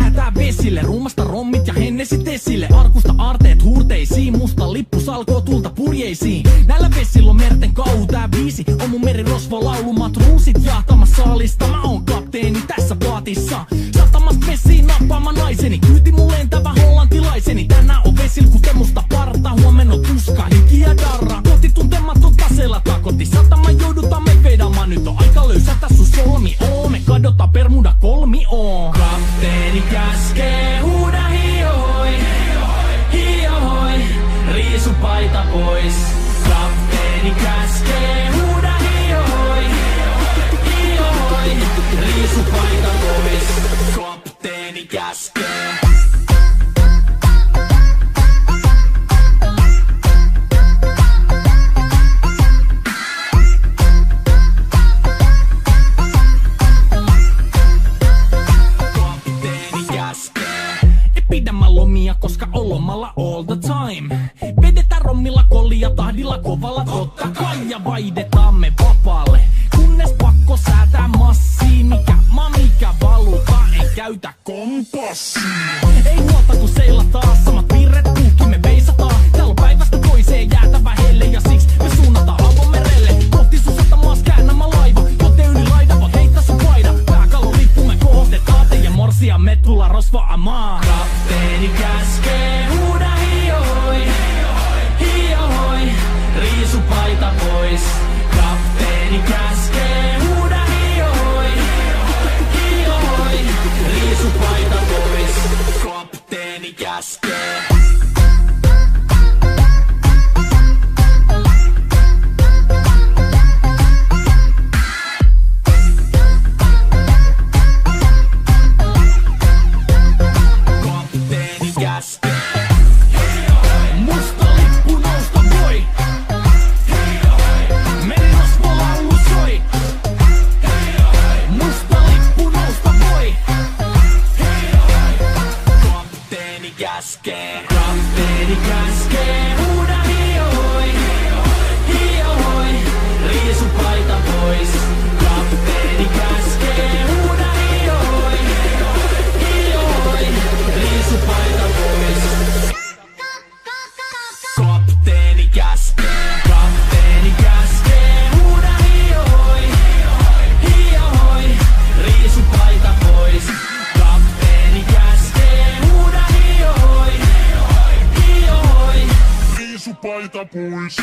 lähetään vesille. Ruumasta rommit ja hennesit esille. Arkusta aarteet huurteisiin, musta lippu salkoo tulta purjeisiin. Näillä vesillä on merten kauhu, tää biisi on mun merirosvo laulu. Matruusit jahtamassa saalista, mä oon kapteeni tässä paatissa. Satamasta vesiin nappaamaan naiseni, kyyti mun lentävä hollantilaiseni. Tänään on vesil kuten musta parta, huomenna on tuska, hiki ja darra. Koti tuntematon taseella takoti, satamaan joudutaan me vedamaan. Nyt on aika löysätä sun solmi, me kadotaan Bermuda kolmioon. Kapteeni käskee, huuda hiohoi, hiohoi, riisu paita pois. Kapteeni käskee, huuda hiohoi, hiohoi, riisu paita pois. Kapteeni käskee. Pidämään lomia, koska on lomalla all the time. Vedetään rommilla kollia, tahdilla kovalla totta kai. Ja vaihdetaan me vapaalle, kunnes pakko säätää massia. Mikä valuta, ei käytä kompassia. Ei huolta kun seilataan, samat virret puhki me veisataan. Täällä on päivästä toiseen jäätävä helle, ja siksi me suunnataan avomerelle. Kohti sun satamaas käännämä laiva, joten yli laida voit heittää sun paida. Pääkalon lippu me kohotetaan, teidän morsia me tulla rosvaamaan. Kapteeni käskee, huuda hiohoi, hiohoi, riisu paita pois. Kapteeni käskee, huuda hiohoi, hiohoi, riisu paita pois. Kapteeni käskee. Musta lippu nousta voi. Merirosvo laulu soi. Musta lippu nousta voi. Kapteeni käskee. Kapteeni käskee. Huuda hiohoi, hiohoi, riisu paita pois. Kapteeni käskee. Huuda hiohoi, hiohoi, riisu paita pois. Kapteeni käskee. Kapteeni käskee. Huuda hiohoi, hiohoi, riisu paita pois. Kapteeni käskee. Huuda hiohoi, hiohoi, riisu paita pois.